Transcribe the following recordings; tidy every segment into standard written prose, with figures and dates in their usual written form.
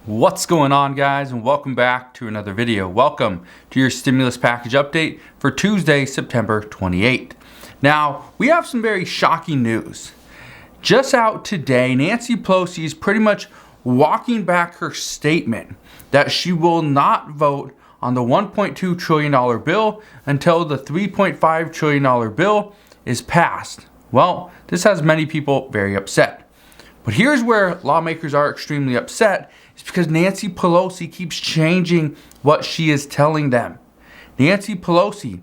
What's going on, guys, and welcome back to another video. Welcome to your stimulus package update for Tuesday, September 28th. Now, we have some very shocking news. Just out today, Nancy Pelosi is pretty much walking back her statement that she will not vote on the $1.2 trillion bill until the $3.5 trillion bill is passed. Well, this has many people very upset. But here's where lawmakers are extremely upset. It's because Nancy Pelosi keeps changing what she is telling them. Nancy Pelosi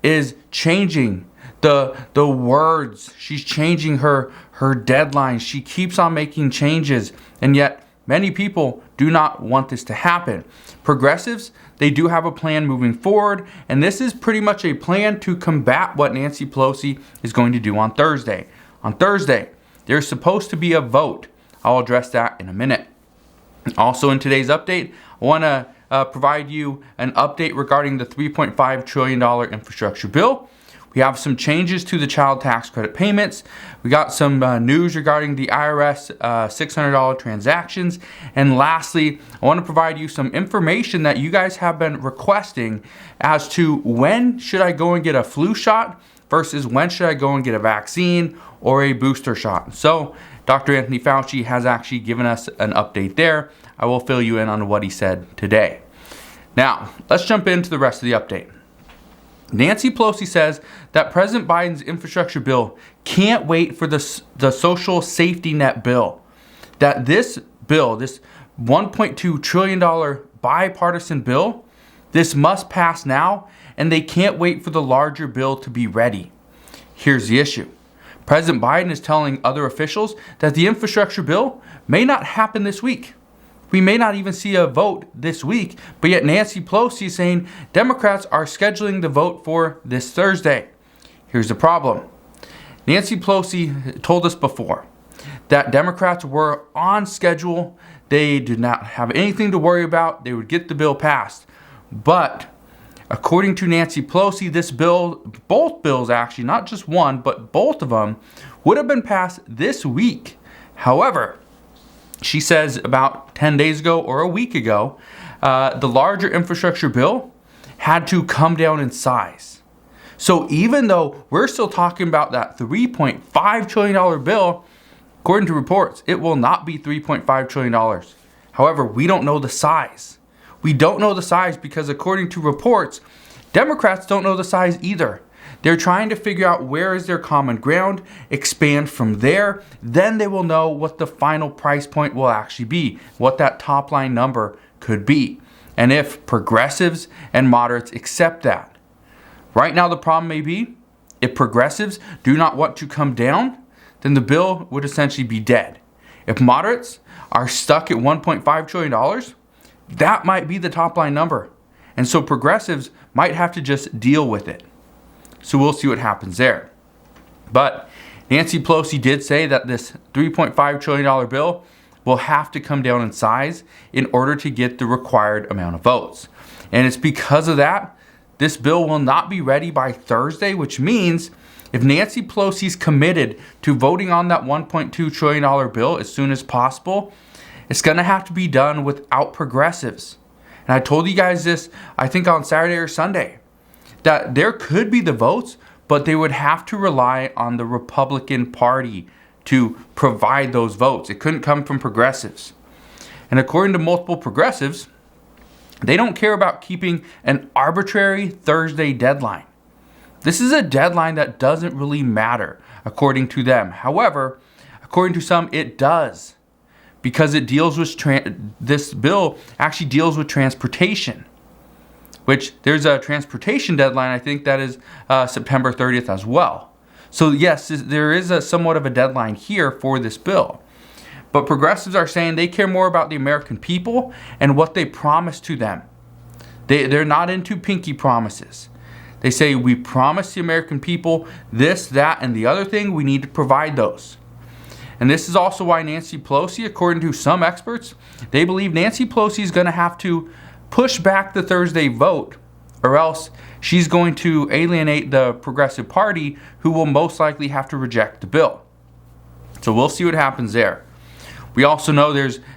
is changing the words. She's changing her deadlines. She keeps on making changes. And yet many people do not want this to happen. Progressives, they do have a plan moving forward. And this is pretty much a plan to combat what Nancy Pelosi is going to do on Thursday. On Thursday, there's supposed to be a vote. I'll address that in a minute. Also in today's update, I want to provide you an update regarding the $3.5 trillion infrastructure bill. We have some changes to the child tax credit payments. We got some news regarding the IRS $600 transactions. And lastly, I want to provide you some information that you guys have been requesting as to when should I go and get a flu shot versus when should I go and get a vaccine or a booster shot. So Dr. Anthony Fauci has actually given us an update there. I will fill you in on what he said today. Now, let's jump into the rest of the update. Nancy Pelosi says that President Biden's infrastructure bill can't wait for the social safety net bill. That this bill, this $1.2 trillion bipartisan bill, this must pass now, and they can't wait for the larger bill to be ready. Here's the issue. President Biden is telling other officials that the infrastructure bill may not happen this week. We may not even see a vote this week, but yet Nancy Pelosi is saying Democrats are scheduling the vote for this Thursday. Here's the problem. Nancy Pelosi told us before that Democrats were on schedule. They did not have anything to worry about. They would get the bill passed. But according to Nancy Pelosi, this bill, both bills actually, not just one, but both of them, would have been passed this week. However, she says about 10 days ago or a week ago, the larger infrastructure bill had to come down in size. So even though we're still talking about that $3.5 trillion bill, according to reports, it will not be $3.5 trillion. However, we don't know the size. We don't know the size because according to reports, Democrats don't know the size either. They're trying to figure out where is their common ground, expand from there, then they will know what the final price point will actually be, what that top line number could be, and if progressives and moderates accept that. Right now the problem may be, if progressives do not want to come down, then the bill would essentially be dead. If moderates are stuck at $1.5 trillion, that might be the top line number. And so progressives might have to just deal with it. So we'll see what happens there. But Nancy Pelosi did say that this $3.5 trillion bill will have to come down in size in order to get the required amount of votes. And it's because of that, this bill will not be ready by Thursday, which means if Nancy Pelosi's committed to voting on that $1.2 trillion bill as soon as possible, it's going to have to be done without progressives. And I told you guys this, I think on Saturday or Sunday, that there could be the votes, but they would have to rely on the Republican Party to provide those votes. It couldn't come from progressives. And according to multiple progressives, they don't care about keeping an arbitrary Thursday deadline. This is a deadline that doesn't really matter, according to them. However, according to some, it does. Because it deals with, this bill actually deals with transportation. Which there's a transportation deadline, I think that is September 30th as well. So yes, there is somewhat of a deadline here for this bill. But progressives are saying they care more about the American people and what they promise to them. They're not into pinky promises. They say we promise the American people this, that, and the other thing, we need to provide those. And this is also why Nancy Pelosi, according to some experts, they believe Nancy Pelosi is going to have to push back the Thursday vote, or else she's going to alienate the Progressive Party, who will most likely have to reject the bill. So we'll see what happens there. We also know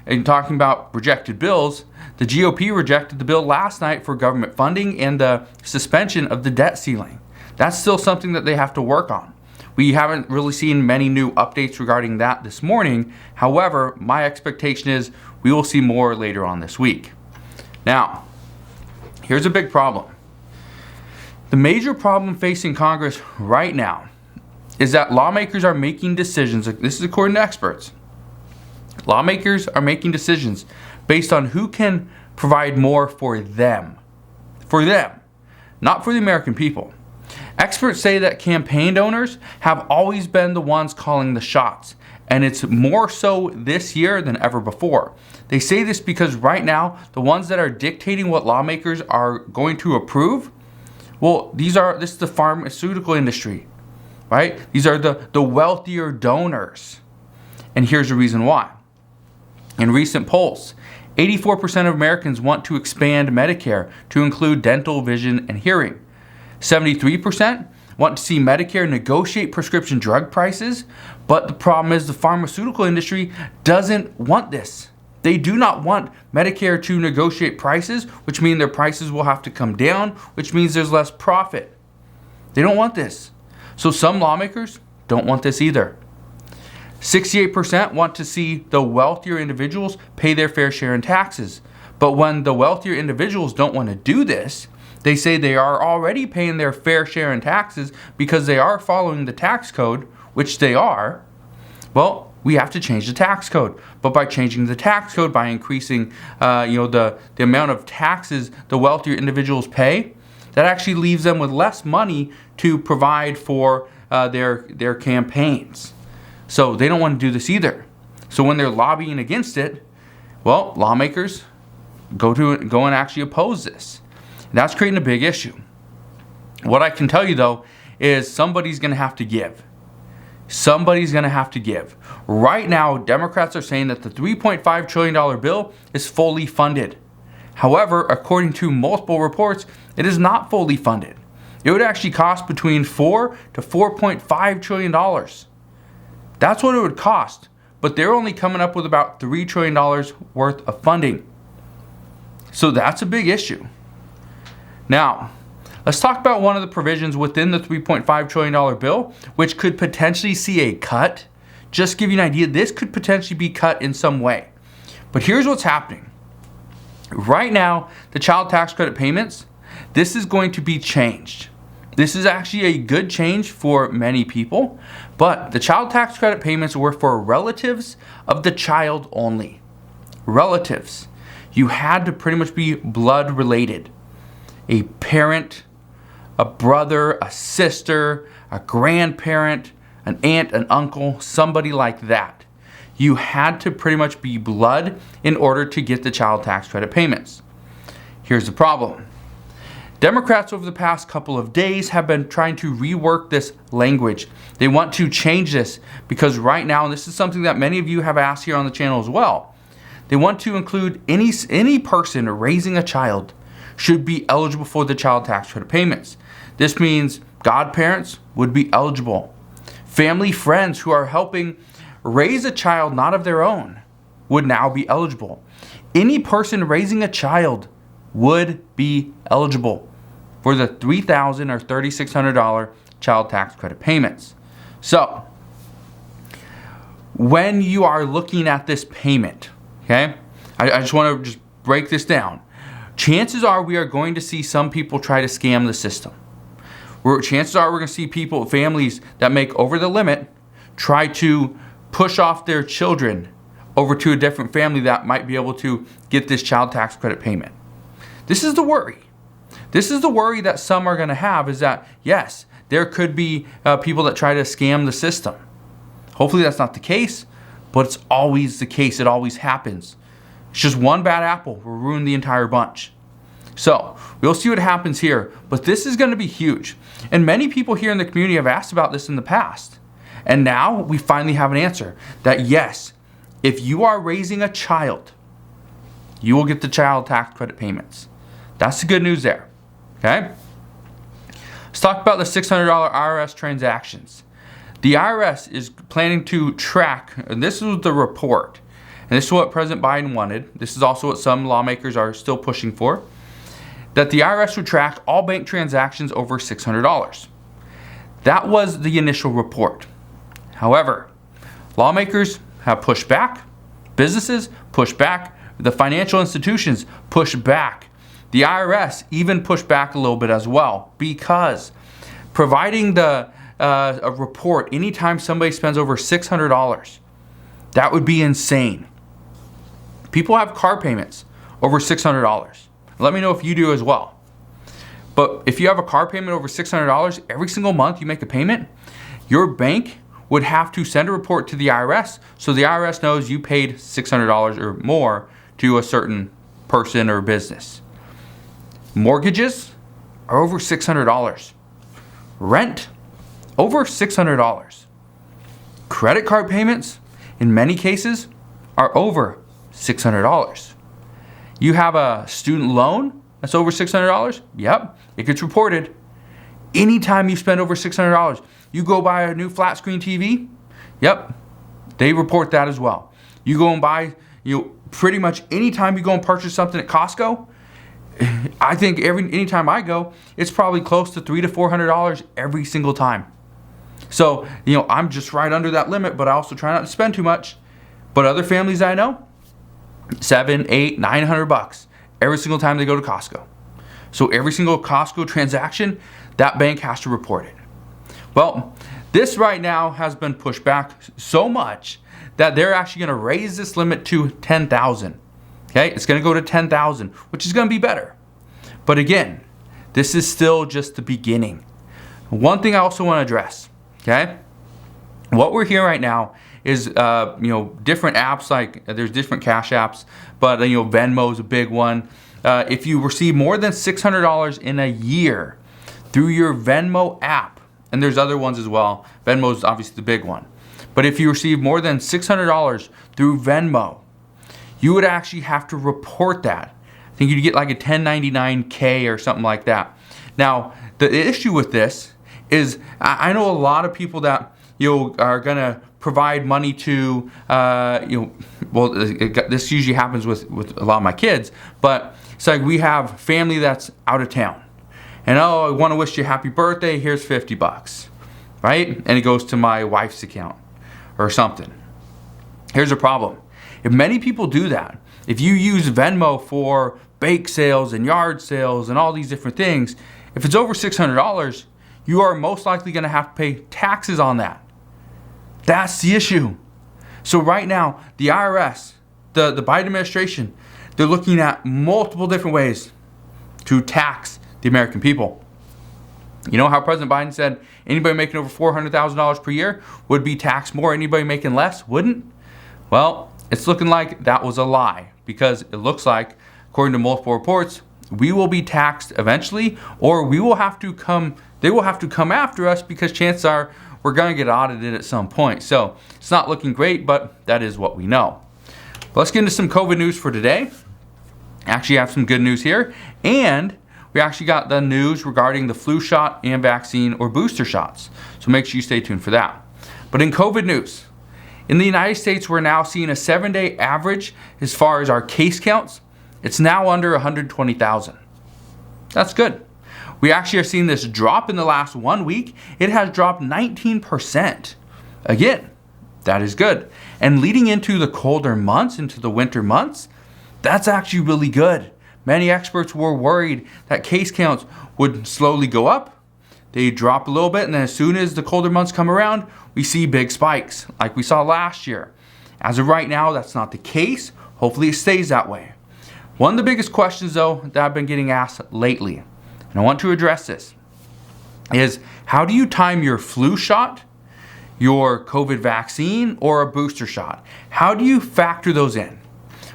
in talking about rejected bills, the GOP rejected the bill last night for government funding and the suspension of the debt ceiling. That's still something that they have to work on. We haven't really seen many new updates regarding that this morning. However, my expectation is we will see more later on this week. Now, here's a big problem. The major problem facing Congress right now is that lawmakers are making decisions, this is according to experts, lawmakers are making decisions based on who can provide more for them, not for the American people. Experts say that campaign donors have always been the ones calling the shots, and it's more so this year than ever before. They say this because right now, the ones that are dictating what lawmakers are going to approve, well, this is the pharmaceutical industry, right? These are the wealthier donors. And here's the reason why. In recent polls, 84% of Americans want to expand Medicare to include dental, vision, and hearing. 73% want to see Medicare negotiate prescription drug prices, but the problem is the pharmaceutical industry doesn't want this. They do not want Medicare to negotiate prices, which means their prices will have to come down, which means there's less profit. They don't want this. So some lawmakers don't want this either. 68% want to see the wealthier individuals pay their fair share in taxes. But when the wealthier individuals don't want to do this, they say they are already paying their fair share in taxes because they are following the tax code, which they are. Well, we have to change the tax code. But by changing the tax code, by increasing the amount of taxes the wealthier individuals pay, that actually leaves them with less money to provide for their campaigns. So they don't want to do this either. So when they're lobbying against it, well, lawmakers go and actually oppose this. That's creating a big issue. What I can tell you though is somebody's going to have to give. Somebody's going to have to give. Right now, Democrats are saying that the $3.5 trillion bill is fully funded. However, according to multiple reports, it is not fully funded. It would actually cost between $4 to $4.5 trillion. That's what it would cost, but they're only coming up with about $3 trillion worth of funding. So that's a big issue. Now, let's talk about one of the provisions within the $3.5 trillion bill, which could potentially see a cut. Just to give you an idea, this could potentially be cut in some way. But here's what's happening. Right now, the child tax credit payments, this is going to be changed. This is actually a good change for many people, but the child tax credit payments were for relatives of the child only. Relatives. You had to pretty much be blood related. A parent, a brother, a sister, a grandparent, an aunt, an uncle, somebody like that. You had to pretty much be blood in order to get the child tax credit payments. Here's the problem. Democrats over the past couple of days have been trying to rework this language. They want to change this because right now, and this is something that many of you have asked here on the channel as well, they want to include any person raising a child should be eligible for the child tax credit payments. This means godparents would be eligible. Family friends who are helping raise a child not of their own would now be eligible. Any person raising a child would be eligible for the $3,000 or $3,600 child tax credit payments. So, when you are looking at this payment, okay, I just want to just break this down. Chances are we are going to see some people try to scam the system. Chances are we're going to see families that make over the limit, try to push off their children over to a different family that might be able to get this child tax credit payment. This is the worry. This is the worry that some are going to have, is that, yes, there could be people that try to scam the system. Hopefully that's not the case, but it's always the case. It always happens. It's just one bad apple will ruin the entire bunch. So we'll see what happens here, but this is going to be huge. And many people here in the community have asked about this in the past. And now we finally have an answer that yes, if you are raising a child, you will get the child tax credit payments. That's the good news there. Okay? Let's talk about the $600 IRS transactions. The IRS is planning to track, and this was the report, and this is what President Biden wanted, this is also what some lawmakers are still pushing for, that the IRS would track all bank transactions over $600. That was the initial report. However, lawmakers have pushed back, businesses push back, the financial institutions push back. The IRS even pushed back a little bit as well, because providing a report anytime somebody spends over $600, that would be insane. People have car payments over $600. Let me know if you do as well. But if you have a car payment over $600, every single month you make a payment, your bank would have to send a report to the IRS so the IRS knows you paid $600 or more to a certain person or business. Mortgages are over $600. Rent, over $600. Credit card payments, in many cases, are over $600. You have a student loan that's over $600? Yep, it gets reported. Anytime you spend over $600, you go buy a new flat screen TV? Yep, they report that as well. You go and buy, pretty much anytime you go and purchase something at Costco, I think anytime I go, it's probably close to $300 to $400 every single time. So, I'm just right under that limit, but I also try not to spend too much. But other families I know, $700, $800, $900 every single time they go to Costco. So every single Costco transaction, that bank has to report it. Well, this right now has been pushed back so much that they're actually going to raise this limit to $10,000. Okay, it's going to go to $10,000, which is going to be better. But again, this is still just the beginning. One thing I also want to address, okay? What we're hearing right now is, different apps, like there's different cash apps, but Venmo is a big one. If you receive more than $600 in a year through your Venmo app, and there's other ones as well, Venmo is obviously the big one. But if you receive more than $600 through Venmo, you would actually have to report that. I think you'd get like a 1099K or something like that. Now, the issue with this is I know a lot of people that are gonna provide money to this usually happens with a lot of my kids, but it's like we have family that's out of town, and I want to wish you a happy birthday, here's $50, right? And it goes to my wife's account or something. Here's a problem. If many people do that, if you use Venmo for bake sales and yard sales and all these different things, if it's over $600, you are most likely going to have to pay taxes on that. That's the issue. So right now, the IRS, the Biden administration, they're looking at multiple different ways to tax the American people. You know how President Biden said anybody making over $400,000 per year would be taxed more, anybody making less wouldn't? Well, it's looking like that was a lie, because it looks like, according to multiple reports, we will be taxed eventually, or they will have to come after us, because chances are we're going to get audited at some point. So it's not looking great, but that is what we know. Let's get into some COVID news for today. Actually, I have some good news here, and we actually got the news regarding the flu shot and vaccine or booster shots. So make sure you stay tuned for that. But in COVID news, in the United States, we're now seeing a 7-day average as far as our case counts. It's now under 120,000. That's good. We actually are seeing this drop in the last 1 week. It has dropped 19%. Again, that is good. And leading into the colder months, into the winter months, that's actually really good. Many experts were worried that case counts would slowly go up. They drop a little bit, and then as soon as the colder months come around, we see big spikes like we saw last year. As of right now, that's not the case. Hopefully it stays that way. One of the biggest questions, though, that I've been getting asked lately, and I want to address this, is how do you time your flu shot, your COVID vaccine, or a booster shot? How do you factor those in?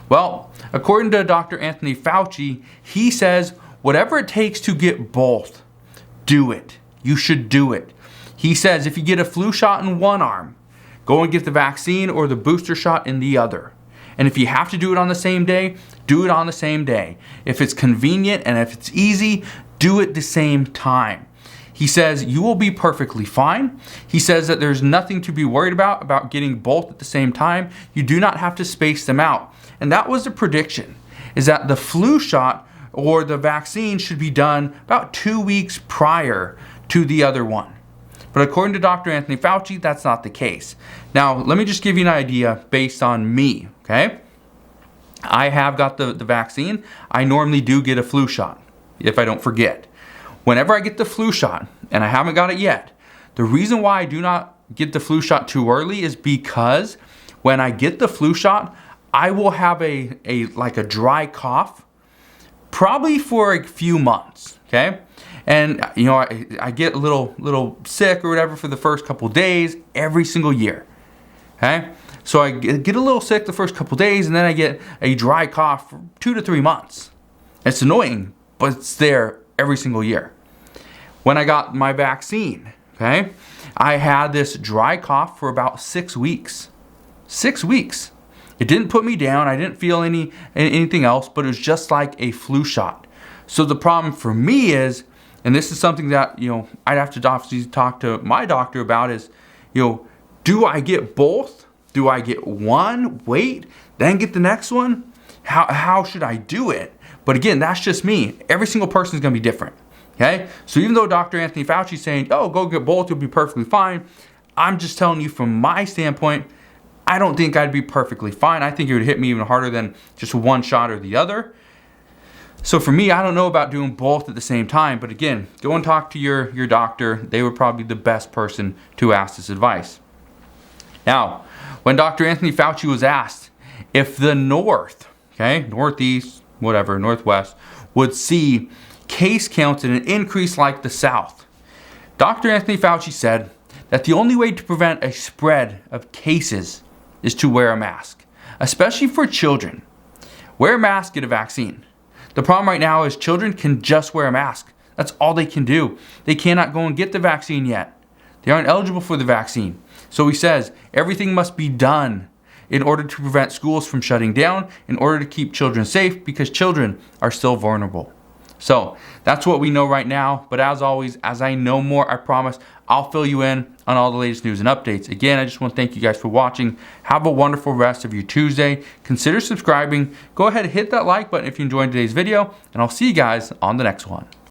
Well, according to Dr. Anthony Fauci, he says whatever it takes to get both, do it. You should do it. He says if you get a flu shot in one arm, go and get the vaccine or the booster shot in the other. And if you have to do it on the same day, do it on the same day. If it's convenient and if it's easy, do it the same time. He says you will be perfectly fine. He says that there's nothing to be worried about getting both at the same time. You do not have to space them out. And that was the prediction, is that the flu shot or the vaccine should be done about 2 weeks prior to the other one. But according to Dr. Anthony Fauci, that's not the case. Now, let me just give you an idea based on me, okay? I have got the vaccine. I normally do get a flu shot, if I don't forget. Whenever I get the flu shot, and I haven't got it yet, the reason why I do not get the flu shot too early is because when I get the flu shot, I will have like a dry cough, probably for a few months, okay? And you know, I get a little sick or whatever for the first couple days every single year, okay? So I get a little sick the first couple days, and then I get a dry cough for 2 to 3 months. It's annoying, but it's there every single year. When I got my vaccine, okay, I had this dry cough for about 6 weeks. 6 weeks. It didn't put me down. I didn't feel anything else, but it was just like a flu shot. So the problem for me is, and this is something that, you know, I'd have to obviously talk to my doctor about, is, you know, do I get both? Do I get one, wait, then get the next one? How should I do it? But again, that's just me. Every single person is going to be different, okay? So even though Dr. Anthony Fauci is saying, oh, go get both, you'll be perfectly fine, I'm just telling you from my standpoint, I don't think I'd be perfectly fine. I think it would hit me even harder than just one shot or the other. So for me, I don't know about doing both at the same time. But again, go and talk to your doctor. They were probably the best person to ask this advice. Now, when Dr. Anthony Fauci was asked if the North, okay, Northeast, whatever, Northwest, would see case counts in an increase like the South, Dr. Anthony Fauci said that the only way to prevent a spread of cases is to wear a mask, especially for children. Wear a mask, get a vaccine. The problem right now is children can just wear a mask. That's all they can do. They cannot go and get the vaccine yet. They aren't eligible for the vaccine. So he says everything must be done in order to prevent schools from shutting down, in order to keep children safe, because children are still vulnerable. So that's what we know right now. But as always, as I know more, I promise I'll fill you in on all the latest news and updates. Again, I just want to thank you guys for watching. Have a wonderful rest of your Tuesday. Consider subscribing. Go ahead and hit that like button if you enjoyed today's video, and I'll see you guys on the next one.